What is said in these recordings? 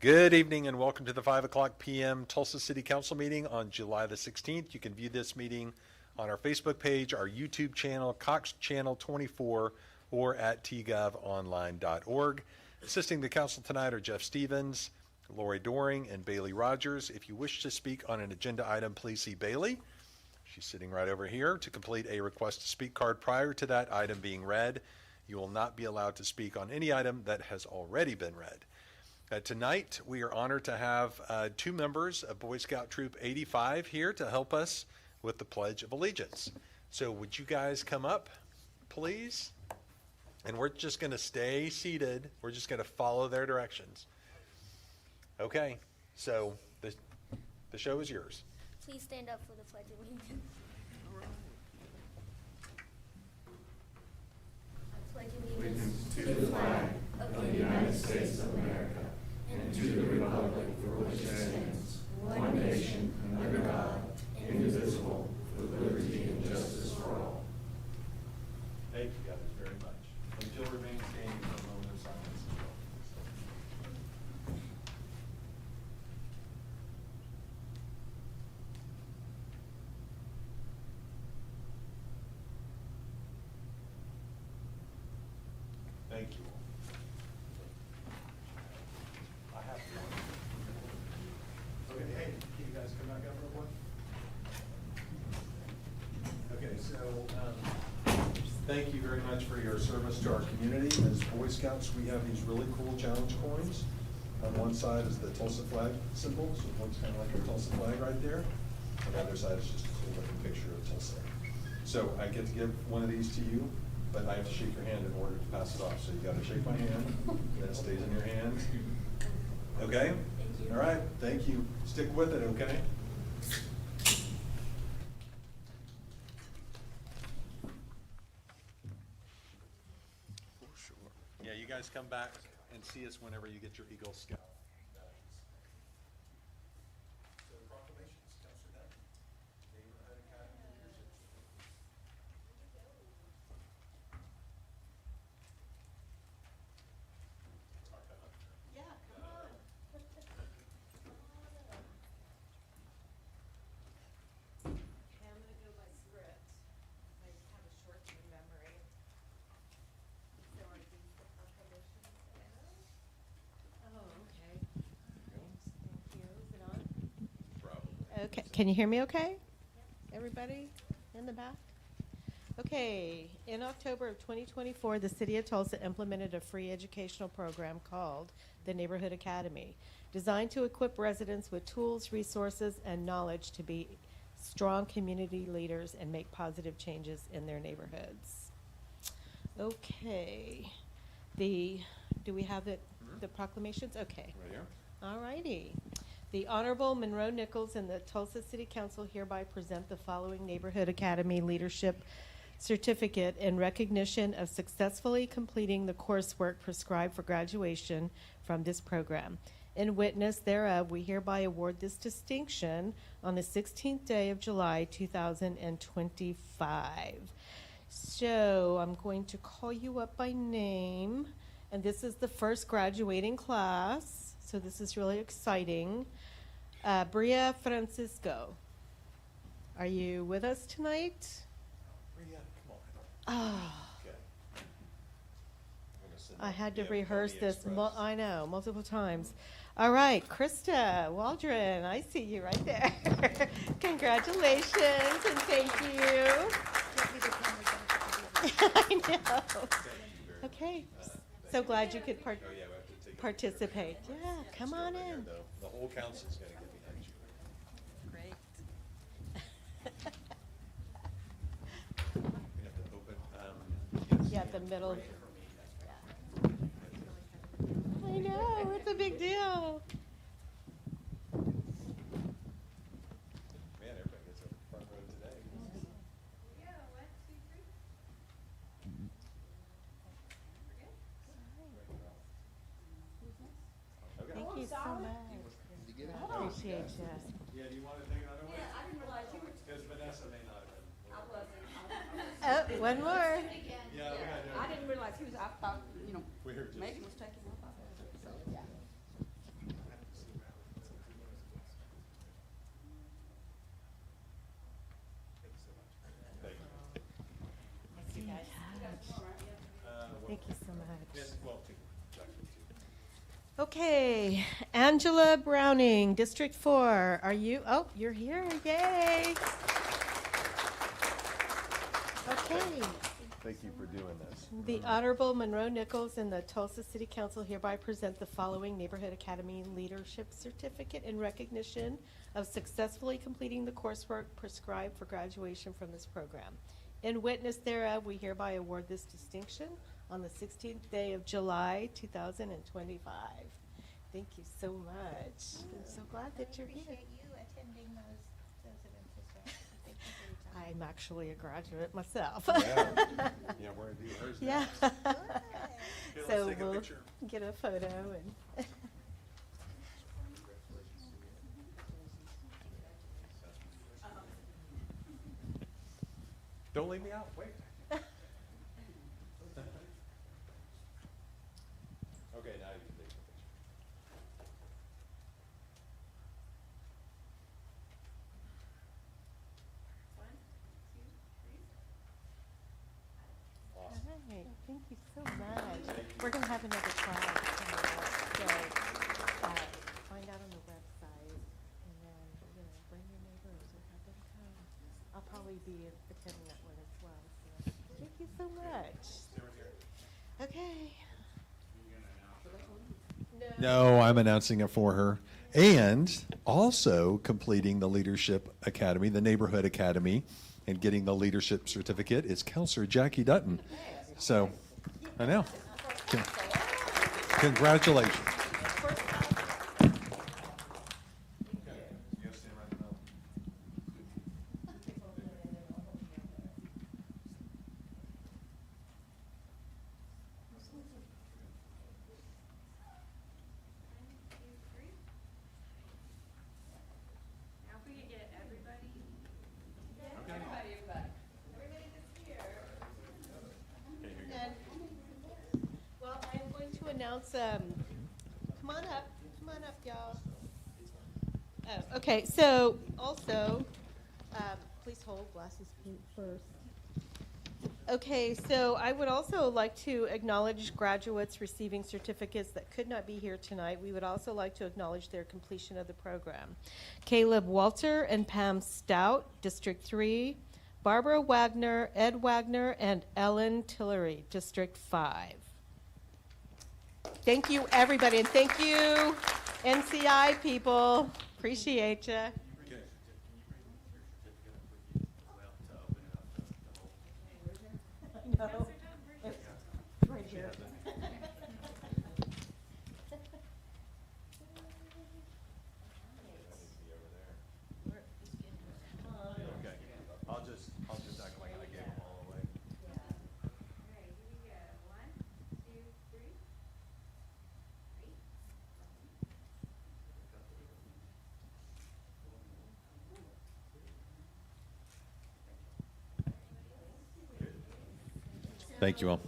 Good evening and welcome to the 5 o'clock p.m. Tulsa City Council meeting on July the 16th. You can view this meeting on our Facebook page, our YouTube channel, Cox Channel 24, or at tgovonline.org. Assisting the council tonight are Jeff Stevens, Lori Doring, and Bailey Rogers. If you wish to speak on an agenda item, please see Bailey. She's sitting right over here. To complete a request to speak card prior to that item being read, you will not be allowed to speak on any item that has already been read. Tonight, we are honored to have two members of Boy Scout Troop 85 here to help us with the Pledge of Allegiance. So would you guys come up, please? And we're just going to stay seated. We're just going to follow their directions. Okay, so the show is yours. Please stand up for the Pledge of Allegiance. I pledge allegiance to the flag of the United States of America and to the republic for which it stands, one nation, under God, indivisible, with liberty and justice for all. Thank you guys very much. And you'll remain standing for a moment of silence as well. Thank you all. I have one. Okay, hey, can you guys come back up real quick? Okay, so thank you very much for your service to our community. As Boy Scouts, we have these really cool challenge coins. On one side is the Tulsa flag symbol, so it looks kind of like our Tulsa flag right there. On the other side is just a cool looking picture of Tulsa. So I get to give one of these to you, but I have to shake your hand in order to pass it off. So you got to shake my hand, and it stays in your hand. Okay? All right, thank you. Stick with it, okay? Sure. Yeah, you guys come back and see us whenever you get your Eagle Scout. So proclamations, Councilor Dunn. Neighborhood Academy Leadership. Yeah, come on. Okay, I'm gonna go by script. I have a short-term memory. So are these the proclamations? Oh, okay. Thank you. Is it on? Probably. Okay, can you hear me okay? Everybody in the back? Okay, in October of 2024, the City of Tulsa implemented a free educational program called the Neighborhood Academy, designed to equip residents with tools, resources, and knowledge to be strong community leaders and make positive changes in their neighborhoods. Okay, do we have the proclamations? Okay. Right here. All righty. The Honorable Monroe Nichols and the Tulsa City Council hereby present the following Neighborhood Academy Leadership Certificate in recognition of successfully completing the coursework prescribed for graduation from this program. In witness thereof, we hereby award this distinction on the 16th day of July, 2025. So I'm going to call you up by name, and this is the first graduating class, so this is really exciting. Bria Francisco, are you with us tonight? Rhea, come on. Oh, Okay. I'm gonna send I that had to via rehearse Pony this, Express. I know, multiple times. All right, Krista Waldron, I see you right there. Congratulations and thank you. I know. Thank you very much. Okay, so glad you could Oh, yeah, we have to take a picture. participate. Yeah, come Stay on over here, in. though. The whole council's gonna get behind you. Great. We have to open, Yeah, the middle. I know, it's a big deal. Man, everybody gets a front row today. Okay. Thank you so much. I appreciate you. Yeah, do you want to take another one? Yeah, I didn't realize you were. Because Vanessa may not have been. I wasn't. Oh, one more. Yeah, we gotta do it. I didn't realize he was, I thought, We were just. Megan was taking my phone. So, yeah. Thank you so much. Okay, Angela Browning, District 4. Are you? Oh, you're here. Yay. Okay. Thank you for doing this. The Honorable Monroe Nichols and the Tulsa City Council hereby present the following Neighborhood Academy Leadership Certificate in recognition of successfully completing the coursework prescribed for graduation from this program. In witness thereof, we hereby award this distinction on the 16th day of July, 2025. Thank you so much. I'm so glad that you're here. Appreciate you attending those events as well. Thank you for your time. I'm actually a graduate myself. Yeah, yeah, we're gonna do hers Yeah. next. Good. let's So take a we'll picture. get a photo and. Don't leave me out, wait. Okay, now you can take the picture. All right, thank you so much. We're gonna have another trial coming up, so, find out on the website, and then, bring your neighbors or have them come. I'll probably be attending that one as well, so, thank you so much. Okay. No, I'm announcing it for her. And also completing the Leadership Academy, the Neighborhood Academy, and getting the leadership certificate is Counselor Jackie Dutton. So, I know. Congratulations. Now if we could get everybody. Well, I am going to announce, come on up, y'all. Oh, okay, so also, please hold glasses first. Okay, so I would also like to acknowledge graduates receiving certificates that could not be here tonight. We would also like to acknowledge their completion of the program. Caleb Walter and Pam Stout, District 3. Barbara Wagner, Ed Wagner, and Ellen Tillery, District 5. Thank you, everybody, and thank you, NCI people. Appreciate you. No. Right here. I'll just act like I gave them all away. Okay, here we go. 1, 2, 3. Thank you all.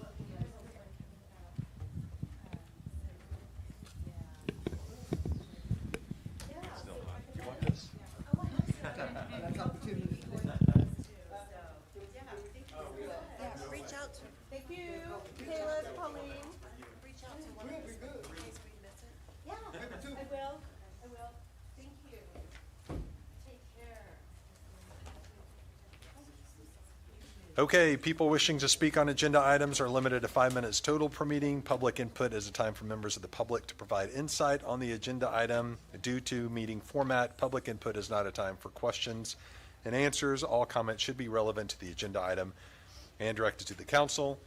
You want this? Reach out to, Thank you, Caleb, Pauline. reach out to one of us in case we miss it. Yeah, I will. Thank you. Take care. Okay, people wishing to speak on agenda items are limited to 5 minutes total per meeting. Public input is a time for members of the public to provide insight on the agenda item. Due to meeting format, public input is not a time for questions and answers. All comments should be relevant to the agenda item and directed to the council.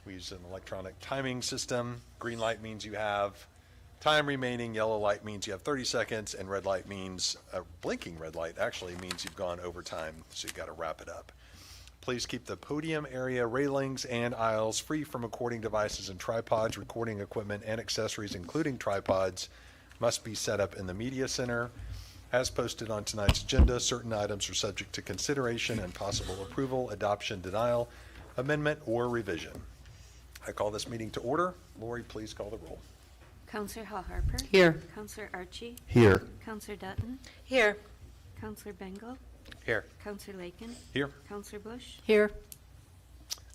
We use an electronic timing system. Green light means you have time remaining, yellow light means you have 30 seconds, and red light means, blinking red light actually means you've gone over time, so you've got to wrap it up. Please keep the podium area, railings, and aisles free from recording devices and tripods. Recording equipment and accessories, including tripods, must be set up in the media center. As posted on tonight's agenda, certain items are subject to consideration and possible approval, adoption, denial, amendment, or revision. I call this meeting to order. Lori, please call the roll. Counselor Hall Harper. Here. Counselor Archie. Here. Counselor Dutton. Here. Counselor Bengal. Here. Counselor Lakin. Here. Counselor Bush. Here.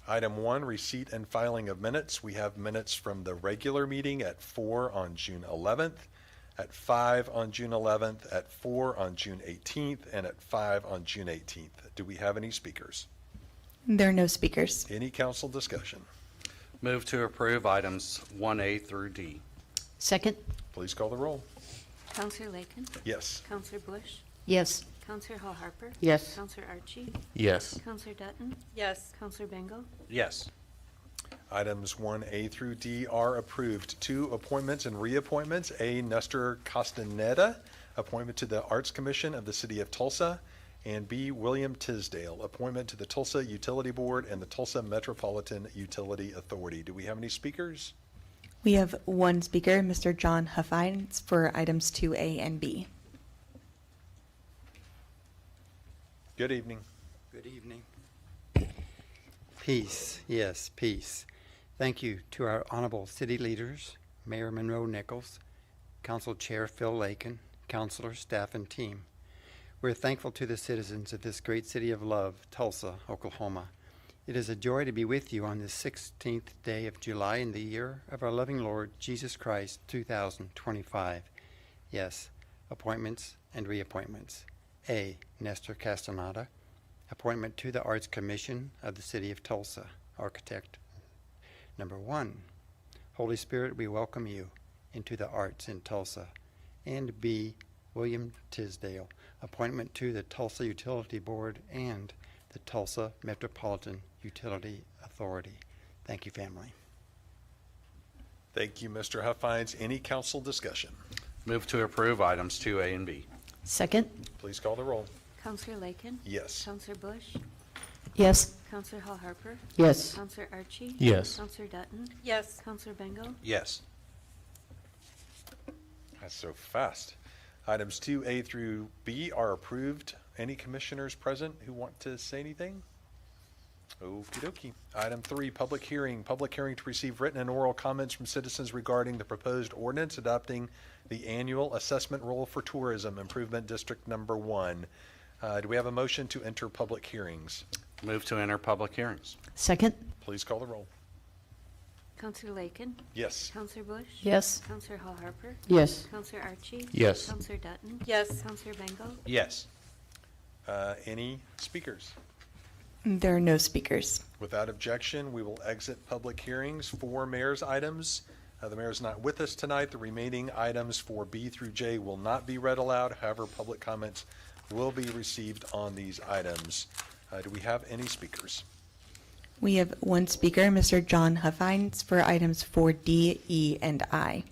Item 1, receipt and filing of minutes. We have minutes from the regular meeting at 4 on June 11th, at 5 on June 11th, at 4 on June 18th, and at 5 on June 18th. Do we have any speakers? There are no speakers. Any council discussion? Move to approve items 1A through D. Second? Please call the roll. Counselor Lakin? Yes. Counselor Bush? Yes. Counselor Hall Harper? Yes. Counselor Archie? Yes. Counselor Dutton? Yes. Counselor Bengal? Yes. Items 1A through D are approved. 2, appointments and reappointments. A, Nestor Castaneda, appointment to the Arts Commission of the City of Tulsa. And B, William Tisdale, appointment to the Tulsa Utility Board and the Tulsa Metropolitan Utility Authority. Do we have any speakers? We have one speaker, Mr. John Huffines, for items 2A and B. Good evening. Good evening. Peace, yes, peace. Thank you to our honorable city leaders, Mayor Monroe Nichols, Council Chair Phil Lakin, councilors, staff, and team. We're thankful to the citizens of this great city of love, Tulsa, Oklahoma. It is a joy to be with you on this 16th day of July in the year of our loving Lord Jesus Christ, 2025. Yes, appointments and reappointments. A, Nestor Castaneda, appointment to the Arts Commission of the City of Tulsa, architect. Number 1, Holy Spirit, we welcome you into the arts in Tulsa. And B, William Tisdale, appointment to the Tulsa Utility Board and the Tulsa Metropolitan Utility Authority. Thank you, family. Thank you, Mr. Huffines. Any council discussion? Move to approve items 2A and B. Second? Please call the roll. Counselor Lakin? Yes. Counselor Bush? Yes. Counselor Hall Harper? Yes. Counselor Archie? Yes. Counselor Dutton? Yes. Counselor Bengal? Yes. That's so fast. Items 2A through B are approved. Any commissioners present who want to say anything? Okie dokie. Item 3, public hearing. Public hearing to receive written and oral comments from citizens regarding the proposed ordinance adopting the annual assessment roll for tourism improvement district number 1. Do we have a motion to enter public hearings? Move to enter public hearings. Second? Please call the roll. Counselor Lakin? Yes. Counselor Bush? Yes. Counselor Hall Harper? Yes. Counselor Archie? Yes. Counselor Dutton? Yes. Counselor Bengal? Yes. Any speakers? There are no speakers. Without objection, we will exit public hearings for mayor's items. The mayor's not with us tonight. The remaining items for B through J will not be read aloud. However, public comments will be received on these items. Do we have any speakers? We have one speaker, Mr. John Huffines, for items 4D, E, and I.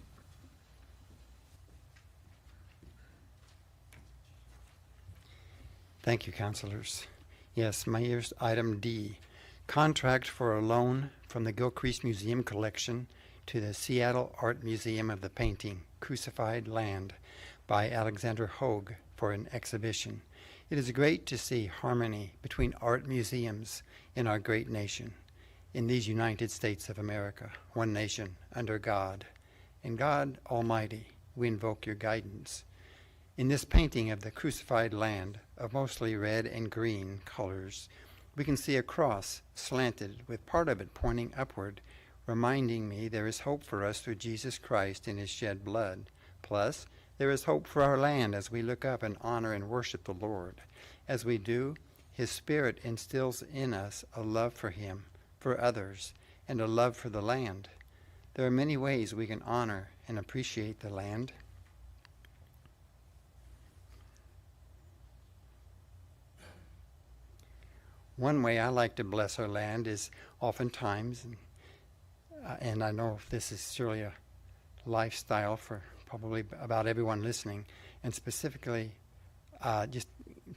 Thank you, councilors. Yes, Mayor's item D, contract for a loan from the Gilcrease Museum collection to the Seattle Art Museum of the painting Crucified Land by Alexander Hogue for an exhibition. It is great to see harmony between art museums in our great nation, in these United States of America, one nation under God. And God Almighty, we invoke your guidance. In this painting of the crucified land of mostly red and green colors, we can see a cross slanted with part of it pointing upward, reminding me there is hope for us through Jesus Christ and his shed blood. Plus, there is hope for our land as we look up and honor and worship the Lord. As we do, his Spirit instills in us a love for him, for others, and a love for the land. There are many ways we can honor and appreciate the land. One way I like to bless our land is oftentimes, and I know this is surely a lifestyle for probably about everyone listening, and specifically just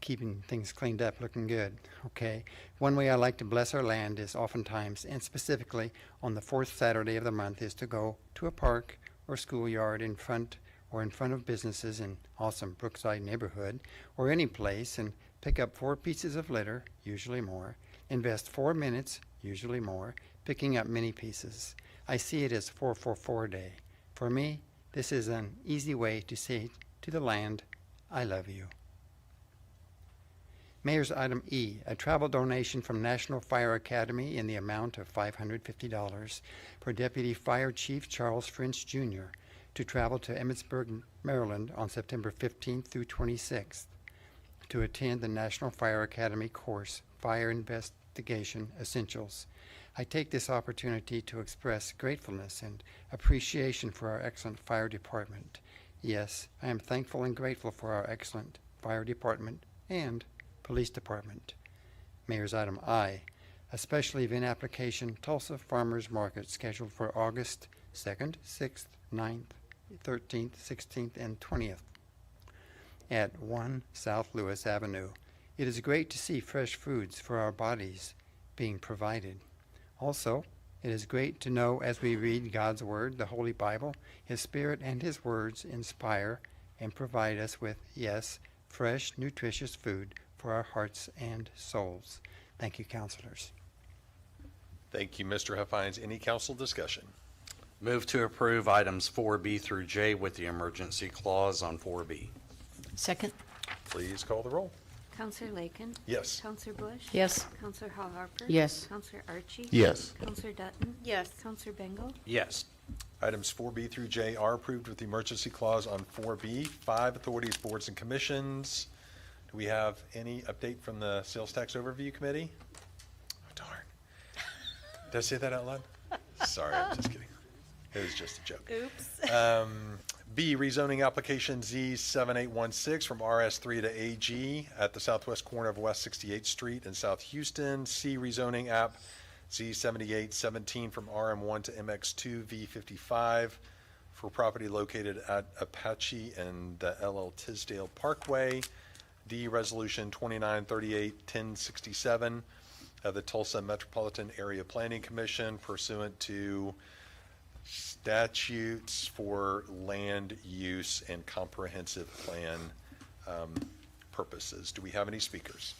keeping things cleaned up, looking good, okay? One way I like to bless our land is oftentimes, and specifically on the fourth Saturday of the month, is to go to a park or schoolyard in front of businesses in awesome Brookside neighborhood or any place and pick up 4 pieces of litter, usually more, invest 4 minutes, usually more, picking up many pieces. I see it as 444 Day. For me, this is an easy way to say to the land, I love you. Mayor's item E, a travel donation from National Fire Academy in the amount of $550 for Deputy Fire Chief Charles French Jr. to travel to Emmitsburg, Maryland on September 15th through 26th to attend the National Fire Academy course, Fire Investigation Essentials. I take this opportunity to express gratefulness and appreciation for our excellent fire department. Yes, I am thankful and grateful for our excellent fire department and police department. Mayor's item I, a special event application, Tulsa Farmers Market, scheduled for August 2nd, 6th, 9th, 13th, 16th, and 20th at 1 South Lewis Avenue. It is great to see fresh foods for our bodies being provided. Also, it is great to know as we read God's Word, the Holy Bible, His Spirit and His words inspire and provide us with, yes, fresh, nutritious food for our hearts and souls. Thank you, counselors. Thank you, Mr. Huffines. Any council discussion? Move to approve items 4B through J with the emergency clause on 4B. Second. Please call the roll. Counselor Lakin? Yes. Counselor Bush? Yes. Counselor Harper? Yes. Counselor Archie? Yes. Counselor Dutton? Yes. Counselor Bengal? Yes. Items 4B through J are approved with the emergency clause on 4B. 5 authorities, boards, and commissions. Do we have any update from the Sales Tax Overview Committee? Oh, darn. Did I say that out loud? Sorry, I'm just kidding. It was just a joke. Oops. B, rezoning application Z7816 from RS3 to AG at the southwest corner of West 68th Street in South Houston. C, rezoning app Z7817 from RM1 to MX2 V55 for property located at Apache and the LL Tisdale Parkway. D, resolution 2938-1067 of the Tulsa Metropolitan Area Planning Commission pursuant to statutes for land use and comprehensive plan purposes. Do we have any speakers?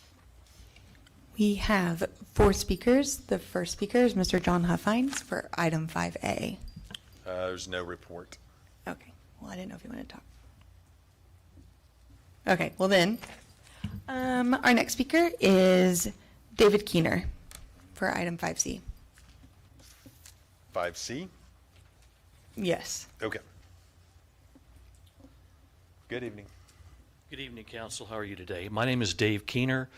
We have 4 speakers. The first speaker is Mr. John Huffines for item 5A. There's no report. Okay, well, I didn't know if you wanted to talk. Okay, well then, our next speaker is David Keener for item 5C. 5C? Yes. Okay. Good evening. Good evening, Council. How are you today? My name is Dave Keener.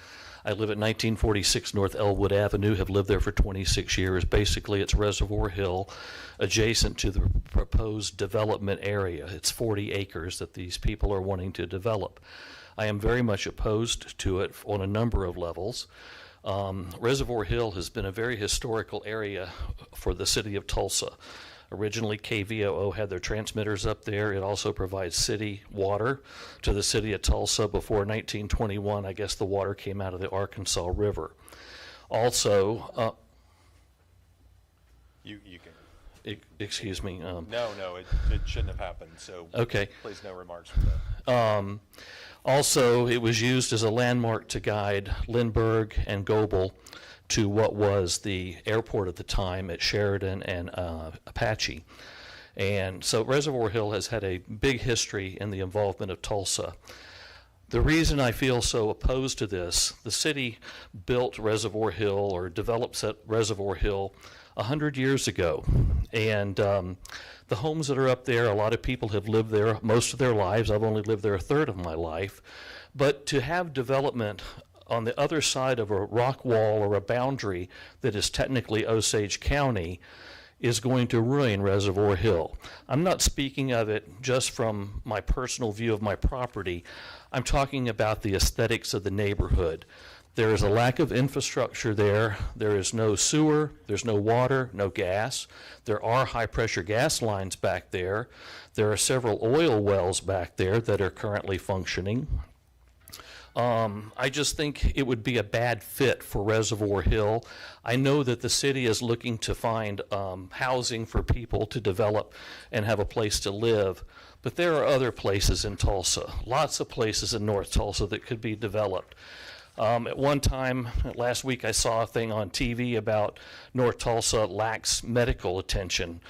I live at 1946 North Elwood Avenue, have lived there for 26 years. Basically, it's Reservoir Hill, adjacent to the proposed development area. It's 40 acres that these people are wanting to develop. I am very much opposed to it on a number of levels. Reservoir Hill has been a very historical area for the city of Tulsa. Originally, KVOO had their transmitters up there. It also provides city water to the city of Tulsa. Before 1921, I guess the water came out of the Arkansas River. Also, You can. excuse me. No, it shouldn't have happened, so Okay. please no remarks for that. Also, it was used as a landmark to guide Lindbergh and Goebel to what was the airport at the time at Sheridan and Apache. And so Reservoir Hill has had a big history in the involvement of Tulsa. The reason I feel so opposed to this, the city built Reservoir Hill or developed Reservoir Hill 100 years ago. And the homes that are up there, a lot of people have lived there most of their lives. I've only lived there a third of my life. But to have development on the other side of a rock wall or a boundary that is technically Osage County is going to ruin Reservoir Hill. I'm not speaking of it just from my personal view of my property. I'm talking about the aesthetics of the neighborhood. There is a lack of infrastructure there. There is no sewer, there's no water, no gas. There are high-pressure gas lines back there. There are several oil wells back there that are currently functioning. I just think it would be a bad fit for Reservoir Hill. I know that the city is looking to find housing for people to develop and have a place to live, but there are other places in Tulsa, lots of places in North Tulsa that could be developed. At one time, last week, I saw a thing on TV about North Tulsa lacks medical attention,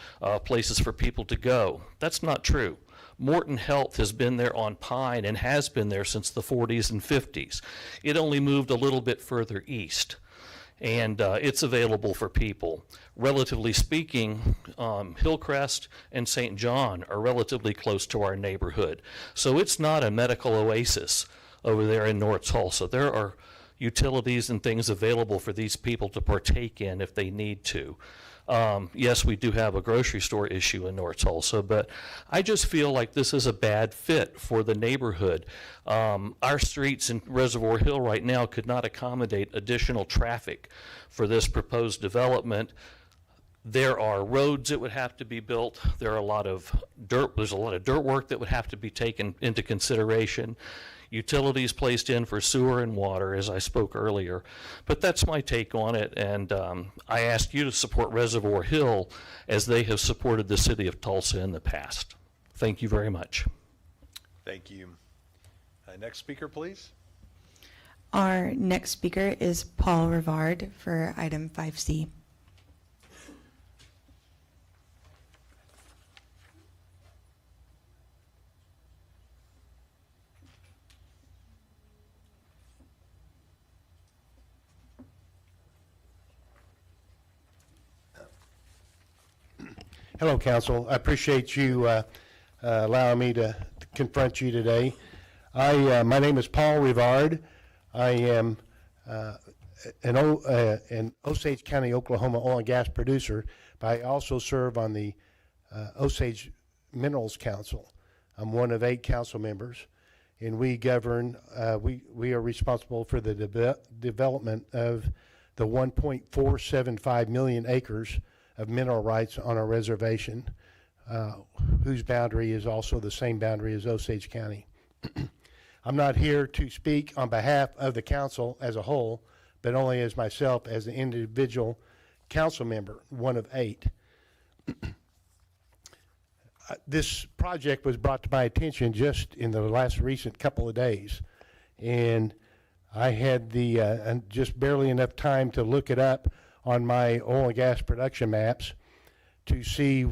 places for people to go. That's not true. Morton Health has been there on Pine and has been there since the 40s and 50s. It only moved a little bit further east, and it's available for people. Relatively speaking, Hillcrest and St. John are relatively close to our neighborhood. So it's not a medical oasis over there in North Tulsa. There are utilities and things available for these people to partake in if they need to. Yes, we do have a grocery store issue in North Tulsa, but I just feel like this is a bad fit for the neighborhood. Our streets in Reservoir Hill right now could not accommodate additional traffic for this proposed development. There are roads that would have to be built. There's a lot of dirt work that would have to be taken into consideration. Utilities placed in for sewer and water, as I spoke earlier. But that's my take on it, and I ask you to support Reservoir Hill as they have supported the city of Tulsa in the past. Thank you very much. Thank you. Next speaker, please. Our next speaker is Paul Rivard for item 5C. Hello, Council. I appreciate you allowing me to confront you today. My name is Paul Rivard. I am an Osage County, Oklahoma oil and gas producer, but I also serve on the Osage Minerals Council. I'm one of 8 council members, and we govern, we are responsible for the development of the 1.475 million acres of mineral rights on our reservation, whose boundary is also the same boundary as Osage County. I'm not here to speak on behalf of the council as a whole, but only as myself as an individual council member, one of 8. This project was brought to my attention just in the last recent couple of days, and I had the just barely enough time to look it up on my oil and gas production maps to see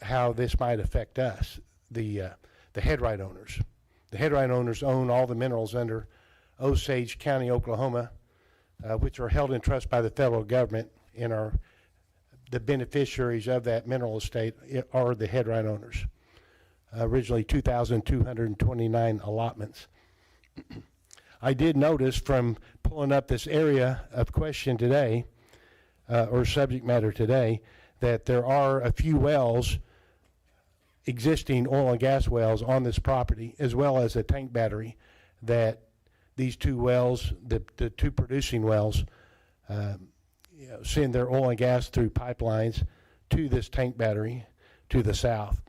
how this might affect us, the headright owners. The headright owners own all the minerals under Osage County, Oklahoma, which are held in trust by the federal government, and are the beneficiaries of that mineral estate are the headright owners. Originally 2,229 allotments. I did notice from pulling up this area of question today, or subject matter today, that there are a few wells, existing oil and gas wells on this property, as well as a tank battery that these 2 wells, the 2 producing wells, send their oil and gas through pipelines to this tank battery to the south.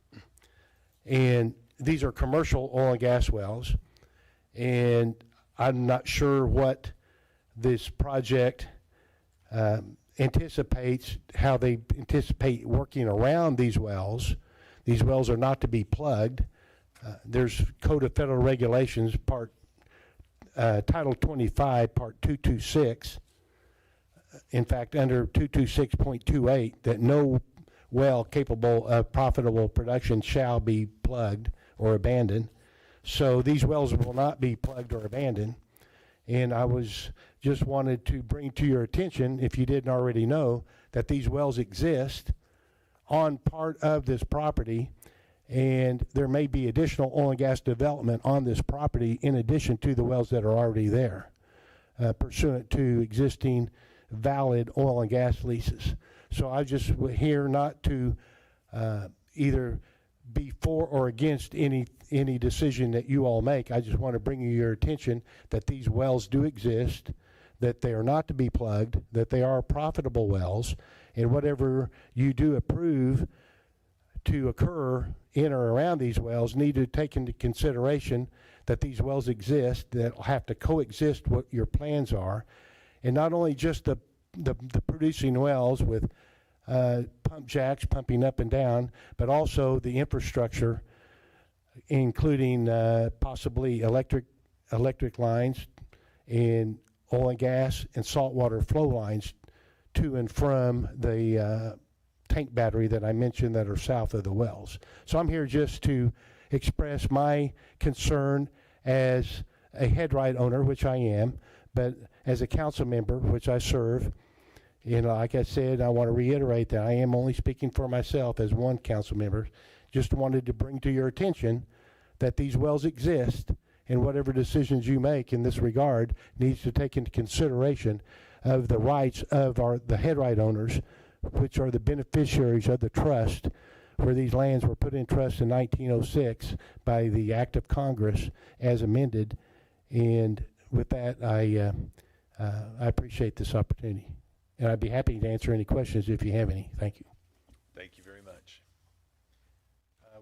And these are commercial oil and gas wells, and I'm not sure what this project anticipates, how they anticipate working around these wells. These wells are not to be plugged. There's Code of Federal Regulations, Title 25, Part 226. In fact, under 226.28, that no well capable of profitable production shall be plugged or abandoned. So these wells will not be plugged or abandoned. And I just wanted to bring to your attention, if you didn't already know, that these wells exist on part of this property, and there may be additional oil and gas development on this property in addition to the wells that are already there, pursuant to existing valid oil and gas leases. So I just here not to either be for or against any decision that you all make. I just want to bring you your attention that these wells do exist, that they are not to be plugged, that they are profitable wells, and whatever you do approve to occur in or around these wells need to take into consideration that these wells exist, that will have to coexist what your plans are, and not only just the producing wells with pump jacks pumping up and down, but also the infrastructure, including possibly electric lines and oil and gas and saltwater flow lines to and from the tank battery that I mentioned that are south of the wells. So I'm here just to express my concern as a headright owner, which I am, but as a council member, which I serve. Like I said, I want to reiterate that I am only speaking for myself as one council member. Just wanted to bring to your attention that these wells exist, and whatever decisions you make in this regard needs to take into consideration of the rights of the headright owners, which are the beneficiaries of the trust, where these lands were put in trust in 1906 by the Act of Congress as amended. And with that, I appreciate this opportunity. And I'd be happy to answer any questions if you have any. Thank you. Thank you very much.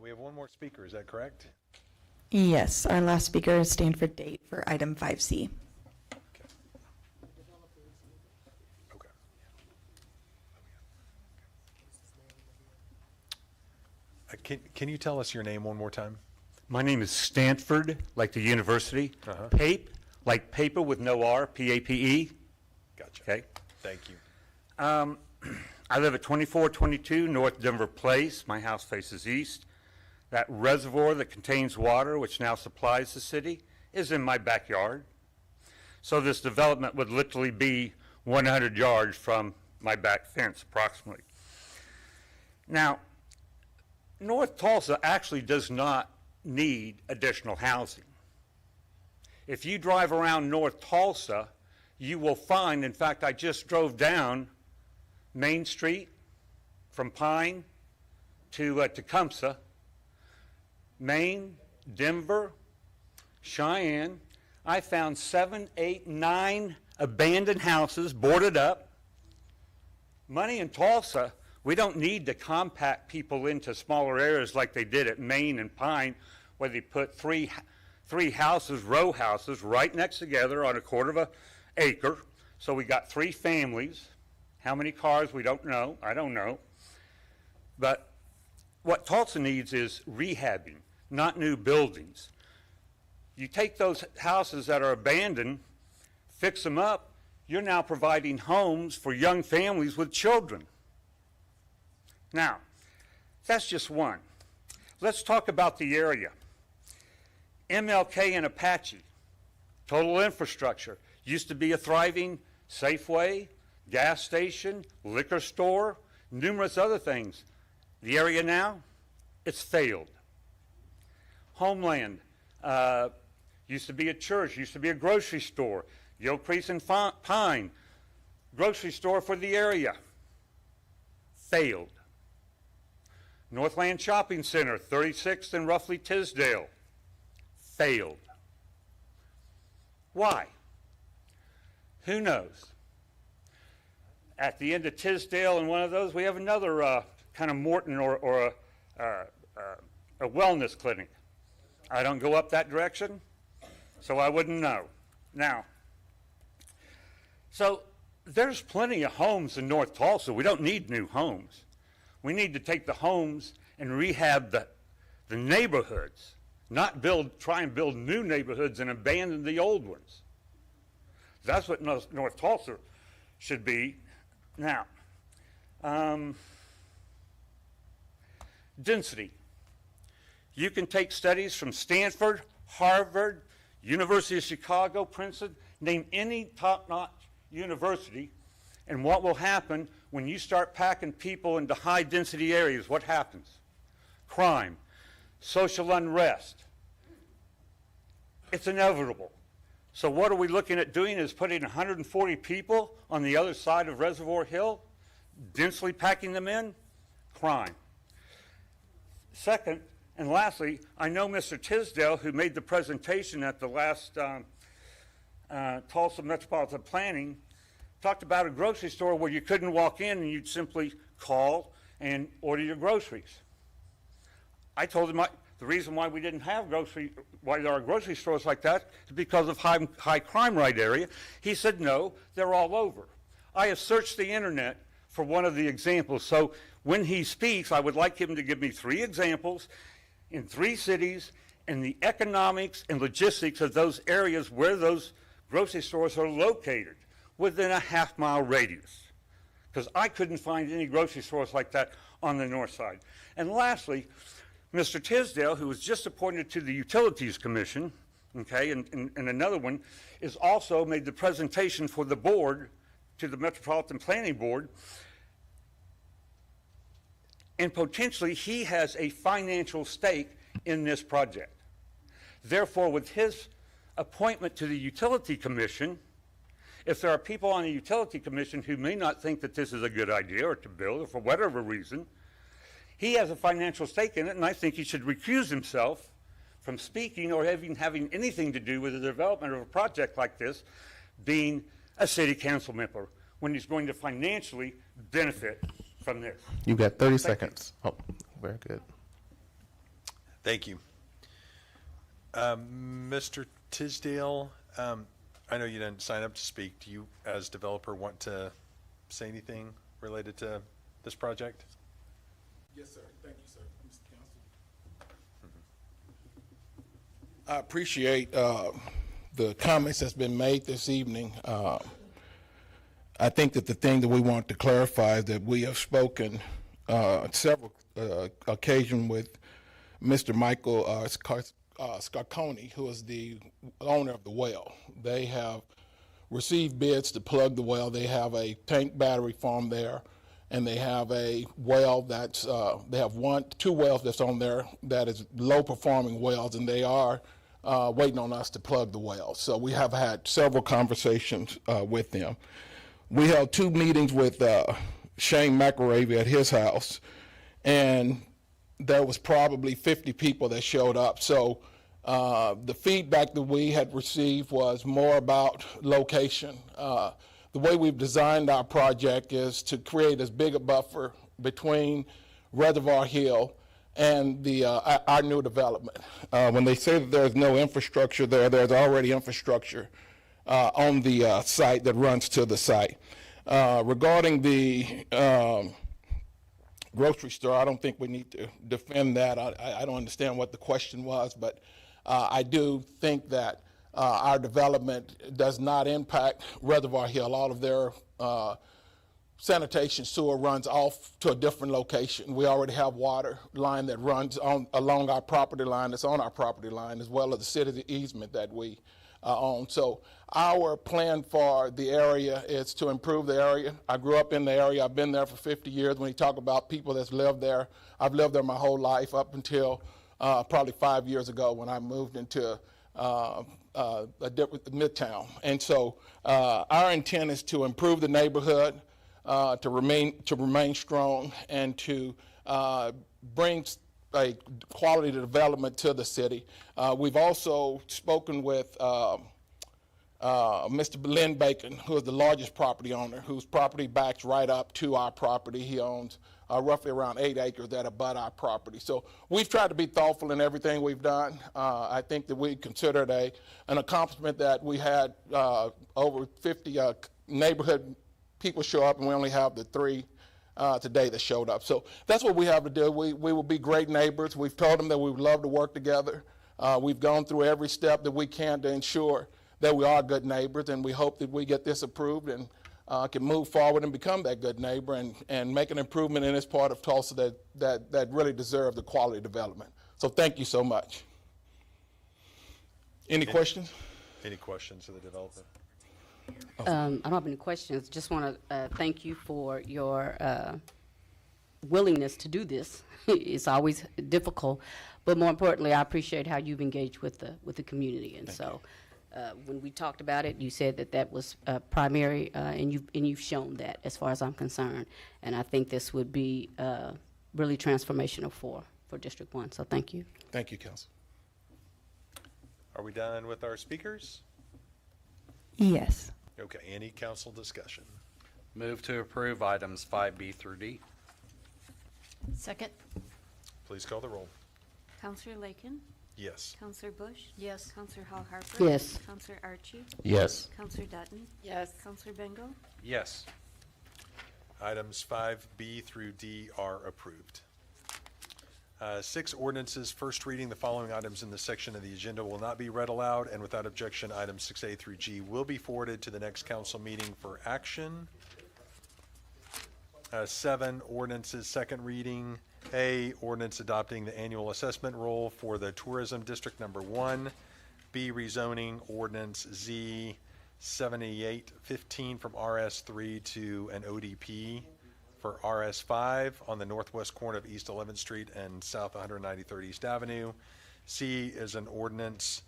We have one more speaker, is that correct? Yes, our last speaker is Stanford Date for item 5C. Okay. Can you tell us your name one more time? My name is Stanford, like the university. Pape, like paper with no R, P-A-P-E. Gotcha. Okay. Thank you. I live at 2422 North Denver Place. My house faces east. That reservoir that contains water, which now supplies the city, is in my backyard. So this development would literally be 100 yards from my back fence, approximately. Now, North Tulsa actually does not need additional housing. If you drive around North Tulsa, you will find, in fact, I just drove down Main Street from Pine to Tecumseh, Maine, Denver, Cheyenne. I found 7, 8, 9 abandoned houses, boarded up. Money in Tulsa, we don't need to compact people into smaller areas like they did at Maine and Pine, where they put three houses, row houses, right next together on a quarter of an acre. So we got 3 families. How many cars, we don't know. I don't know. But what Tulsa needs is rehabbing, not new buildings. You take those houses that are abandoned, fix them up, you're now providing homes for young families with children. Now, that's just one. Let's talk about the area. MLK and Apache, total infrastructure. Used to be a thriving Safeway, gas station, liquor store, numerous other things. The area now, it's failed. Homeland, used to be a church, used to be a grocery store. Gilcrease and Pine, grocery store for the area, failed. Northland Shopping Center, 36th and roughly Tisdale, failed. Why? Who knows? At the end of Tisdale and one of those, we have another kind of Morton or a wellness clinic. I don't go up that direction, so I wouldn't know. Now, so there's plenty of homes in North Tulsa. We don't need new homes. We need to take the homes and rehab the neighborhoods, not try and build new neighborhoods and abandon the old ones. That's what North Tulsa should be. Now, density. You can take studies from Stanford, Harvard, University of Chicago, Princeton, name any top-notch university, and what will happen when you start packing people into high-density areas? What happens? Crime, social unrest. It's inevitable. So what are we looking at doing is putting 140 people on the other side of Reservoir Hill, densely packing them in? Crime. Second, and lastly, I know Mr. Tisdale, who made the presentation at the last Tulsa Metropolitan Planning, talked about a grocery store where you couldn't walk in and you'd simply call and order your groceries. I told him the reason why we didn't have why there are grocery stores like that is because of high crime rate area. He said, no, they're all over. I have searched the internet for one of the examples. So when he speaks, I would like him to give me 3 examples in 3 cities and the economics and logistics of those areas where those grocery stores are located within a half-mile radius. Because I couldn't find any grocery stores like that on the north side. And lastly, Mr. Tisdale, who was just appointed to the Utilities Commission, okay, and another one, is also made the presentation for the board, to the Metropolitan Planning Board, and potentially he has a financial stake in this project. Therefore, with his appointment to the Utility Commission, if there are people on the Utility Commission who may not think that this is a good idea or to build, or for whatever reason, he has a financial stake in it, and I think he should recuse himself from speaking or even having anything to do with the development of a project like this, being a city council member, when he's going to financially benefit from this. You've got 30 seconds. Oh, very good. Thank you. Mr. Tisdale, I know you didn't sign up to speak. Do you, as developer, want to say anything related to this project? Yes, sir. Thank you, sir. Mr. Council. I appreciate the comments that's been made this evening. I think that the thing that we want to clarify is that we have spoken several occasions with Mr. Michael Scarconi, who is the owner of the well. They have received bids to plug the well. They have a tank battery farm there, and they have a well that's, they have two wells that's on there that is low-performing wells, and they are waiting on us to plug the wells. So we have had several conversations with them. We held 2 meetings with Shane McElravy at his house, and there was probably 50 people that showed up. So the feedback that we had received was more about location. The way we've designed our project is to create as big a buffer between Reservoir Hill and our new development. When they say that there's no infrastructure there, there's already infrastructure on the site that runs to the site. Regarding the grocery store, I don't think we need to defend that. I don't understand what the question was, but I do think that our development does not impact Reservoir Hill. All of their sanitation sewer runs off to a different location. We already have water line that runs along our property line, that's on our property line, as well as the city easement that we own. So our plan for the area is to improve the area. I grew up in the area. I've been there for 50 years. When you talk about people that's lived there, I've lived there my whole life up until probably 5 years ago when I moved into a different Midtown. And so our intent is to improve the neighborhood, to remain strong, and to bring a quality development to the city. We've also spoken with Mr. Lynn Bacon, who is the largest property owner, whose property backs right up to our property. He owns roughly around 8 acres that abut our property. So we've tried to be thoughtful in everything we've done. I think that we considered an accomplishment that we had over 50 neighborhood people show up, and we only have the 3 today that showed up. So that's what we have to do. We will be great neighbors. We've told them that we would love to work together. We've gone through every step that we can to ensure that we are good neighbors, and we hope that we get this approved and can move forward and become that good neighbor and make an improvement in this part of Tulsa that really deserves the quality development. So thank you so much. Any questions? Any questions of the developer? I don't have any questions. Just want to thank you for your willingness to do this. It's always difficult, but more importantly, I appreciate how you've engaged with the community. And so, when we talked about it, you said that was primary, and you've shown that, as far as I'm concerned. And I think this would be really transformational for District 1. So thank you. Thank you, Council. Are we done with our speakers? Yes. Okay, any council discussion? Move to approve items 5B through D. Second. Please call the roll. Counselor Lakin? Yes. Counselor Bush? Yes. Counselor Hall Harper? Yes. Counselor Archie? Yes. Counselor Dutton? Yes. Counselor Bengal? Yes. Items 5B through D are approved. 6 ordinances, first reading. The following items in this section of the agenda will not be read aloud, and without objection, items 6A through G will be forwarded to the next council meeting for action. 7 ordinances, second reading. A, ordinance adopting the annual assessment rule for the Tourism District Number 1. B, rezoning ordinance Z 7815 from RS3 to an ODP for RS5 on the northwest corner of East 11th Street and South 193rd East Avenue. C is an ordinance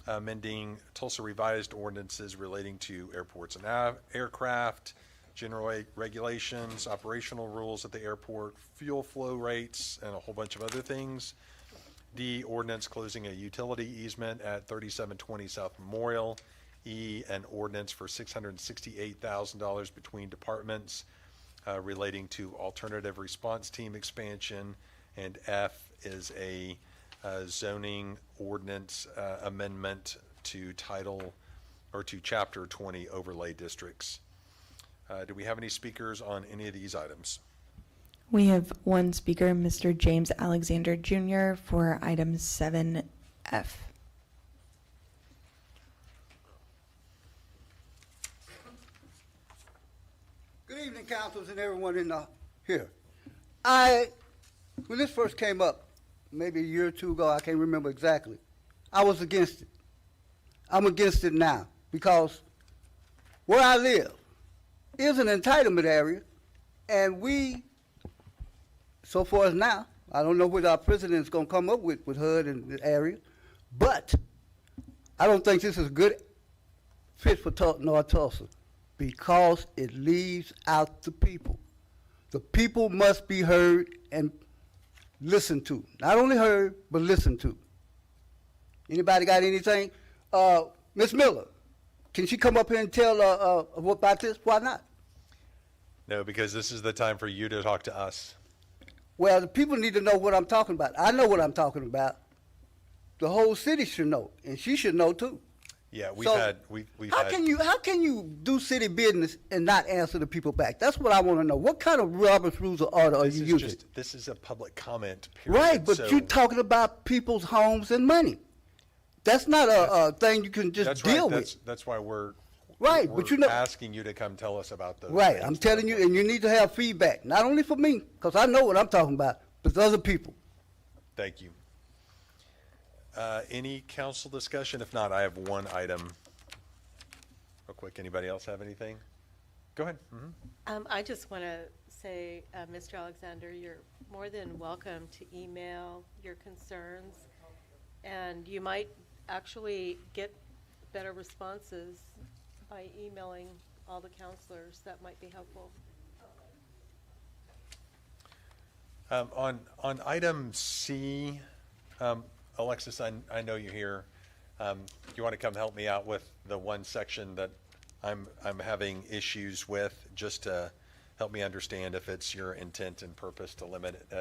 amending Tulsa revised ordinances relating to airports and aircraft, general regulations, operational rules at the airport, fuel flow rates, and a whole bunch of other things. D, ordinance closing a utility easement at 3720 South Memorial. E, an ordinance for $668,000 between departments relating to alternative response team expansion. And F is a zoning ordinance amendment to title or to chapter 20 overlay districts. Do we have any speakers on any of these items? We have one speaker, Mr. James Alexander Jr. for item 7F. Good evening, councils and everyone in here. When this first came up, maybe a year or two ago, I can't remember exactly, I was against it. I'm against it now because where I live is an entitlement area, and we, so far as now, I don't know what our president is going to come up with HUD and the area, but I don't think this is a good fit for North Tulsa because it leaves out the people. The people must be heard and listened to. Not only heard, but listened to. Anybody got anything? Ms. Miller, can she come up here and tell about this? Why not? No, because this is the time for you to talk to us. Well, the people need to know what I'm talking about. I know what I'm talking about. The whole city should know, and she should know too. Yeah, we've So, had. How can you do city business and not answer the people back? That's what I want to know. What kind of Robert's Rules of Order are you using? This is a public comment period. Right, but so you're talking about people's homes and money. That's not a thing you can just that's deal right. with. That's why we're Right, we're but you know, asking you to come tell us about those. right, things. I'm telling you, and you need to have feedback, not only for me, because I know what I'm talking about, but for other people. Thank you. Any council discussion? If not, I have one item. Real quick, anybody else have anything? Go ahead. I just want to say, Mr. Alexander, you're more than welcome to email your concerns, and you might actually get better responses by emailing all the counselors. That might be helpful. On item C, Alexis, I know you're here. You want to come help me out with the one section that I'm having issues with, just to help me understand if it's your intent and purpose to limit it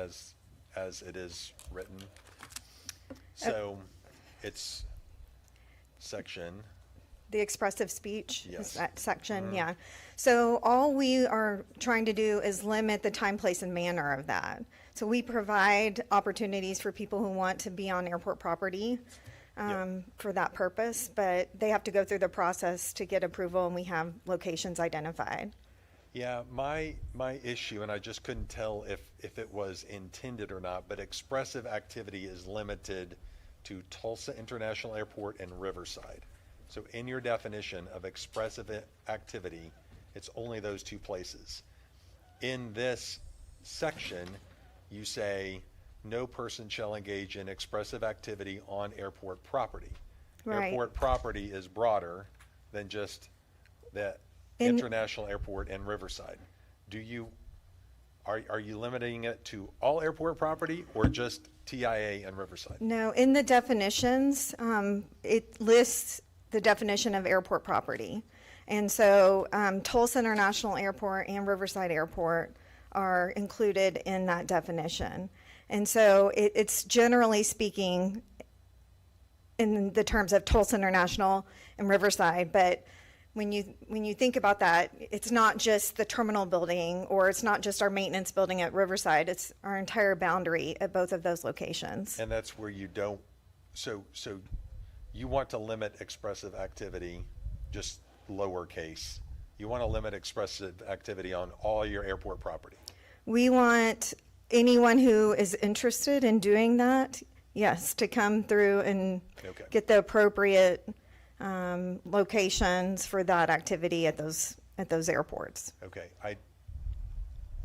as it is written. So it's section. The expressive speech Yes. is that section, yeah. So all we are trying to do is limit the time, place, and manner of that. So we provide opportunities for people who want to be on airport property for that purpose, but they have to go through the process to get approval, and we have locations identified. Yeah, my issue, and I just couldn't tell if it was intended or not, but expressive activity is limited to Tulsa International Airport and Riverside. So in your definition of expressive activity, it's only those two places. In this section, you say, no person shall engage in expressive activity on airport property. Right. Airport property is broader than just the International Airport and Riverside. Are you limiting it to all airport property or just TIA and Riverside? No, in the definitions, it lists the definition of airport property. And so Tulsa International Airport and Riverside Airport are included in that definition. And so it's generally speaking in the terms of Tulsa International and Riverside, but when you think about that, it's not just the terminal building, or it's not just our maintenance building at Riverside, it's our entire boundary at both of those locations. And that's where you don't, so you want to limit expressive activity, just lowercase. You want to limit expressive activity on all your airport property. We want anyone who is interested in doing that, yes, to come through and Okay. get the appropriate locations for that activity at those airports. Okay,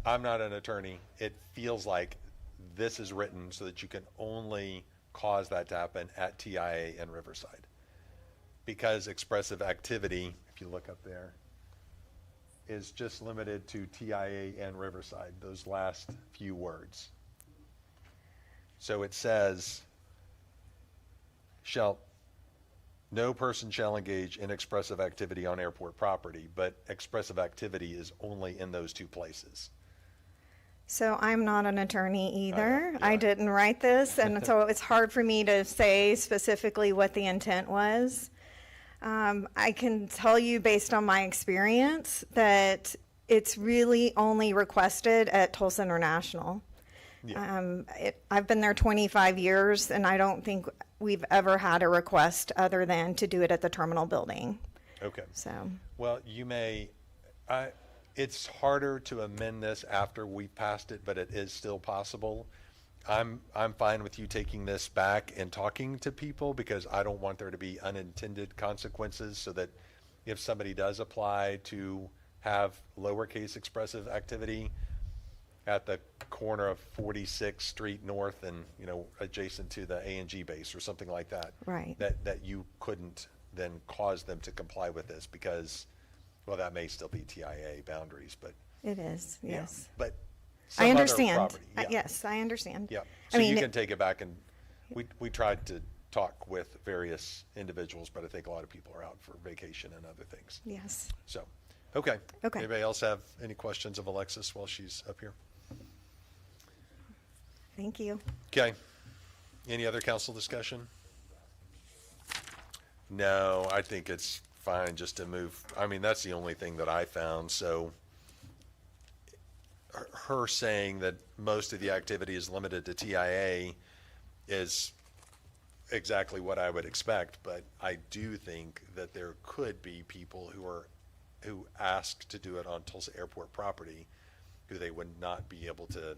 I'm not an attorney. It feels like this is written so that you can only cause that to happen at TIA and Riverside. Because expressive activity, if you look up there, is just limited to TIA and Riverside, those last few words. So it says, no person shall engage in expressive activity on airport property, but expressive activity is only in those two places. So I'm not an attorney either. Yeah. I didn't write this, and so it's hard for me to say specifically what the intent was. I can tell you based on my experience that it's really only requested at Tulsa International. Yeah. I've been there 25 years, and I don't think we've ever had a request other than to do it at the terminal building. Okay. So, Well, it's harder to amend this after we've passed it, but it is still possible. I'm fine with you taking this back and talking to people because I don't want there to be unintended consequences, so that if somebody does apply to have lowercase expressive activity at the corner of 46th Street North and, adjacent to the A&G base or something like that. Right. That you couldn't then cause them to comply with this because, well, that may still be TIA boundaries, but. it is, yeah, yes. But I some other understand. property, yeah. Yes, I understand. Yeah, I so you mean, can take it back, and we tried to talk with various individuals, but I think a lot of people are out for vacation and other things. Yes. So, okay. Okay. Anybody else have any questions of Alexis while she's up here? Thank you. Okay. Any other council discussion? No, I think it's fine just to move. I mean, that's the only thing that I found, so her saying that most of the activity is limited to TIA is exactly what I would expect, but I do think that there could be people who ask to do it on Tulsa Airport property who they would not be able to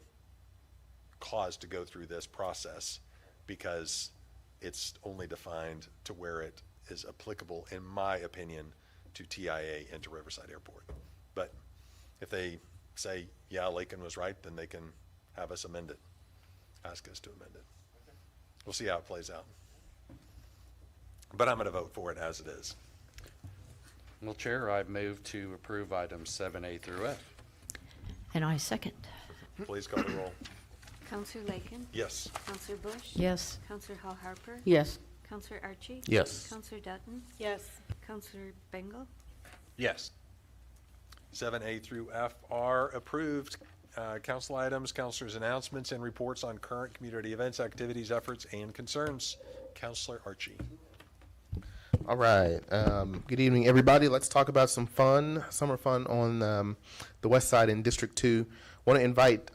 cause to go through this process because it's only defined to where it is applicable, in my opinion, to TIA and to Riverside Airport. But if they say, yeah, Lakin was right, then they can have us amend it, ask us to amend it. We'll see how it plays out. But I'm going to vote for it as it is. Well, Chair, I move to approve items 7A through F. And I second. Please call the roll. Counselor Lakin? Yes. Counselor Bush? Yes. Counselor Hall Harper? Yes. Counselor Archie? Yes. Counselor Dutton? Yes. Counselor Bengal? Yes. 7A through F are approved. Council items, councilors' announcements, and reports on current community events, activities, efforts, and concerns. Councilor Archie. All right. Good evening, everybody. Let's talk about some fun, summer fun on the west side in District 2. Want to invite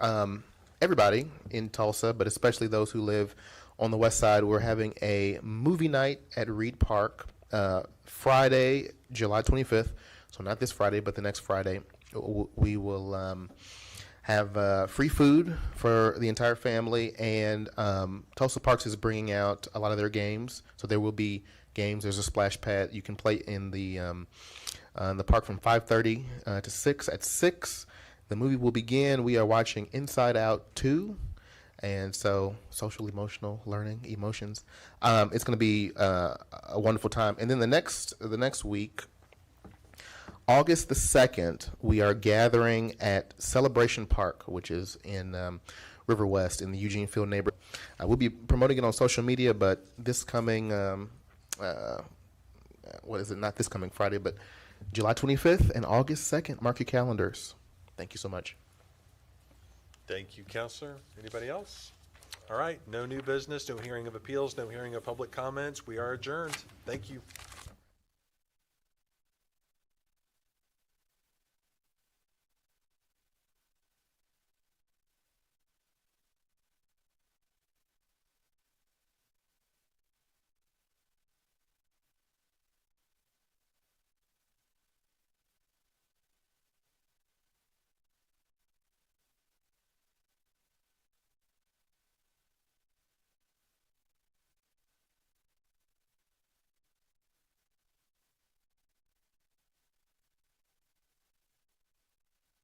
everybody in Tulsa, but especially those who live on the west side. We're having a movie night at Reed Park Friday, July 25th. So not this Friday, but the next Friday. We will have free food for the entire family, and Tulsa Parks is bringing out a lot of their games. So there will be games. There's a splash pad. You can play in the park from 5:30 to 6. At 6, the movie will begin. We are watching Inside Out 2. And so social, emotional learning, emotions. It's going to be a wonderful time. And then the next week, August the 2nd, we are gathering at Celebration Park, which is in River West in the Eugene Field neighborhood. We'll be promoting it on social media, but this coming, not this coming Friday, but July 25th and August 2nd. Mark your calendars. Thank you so much. Thank you, Counselor. Anybody else? All right, no new business, no hearing of appeals, no hearing of public comments. We are adjourned. Thank you.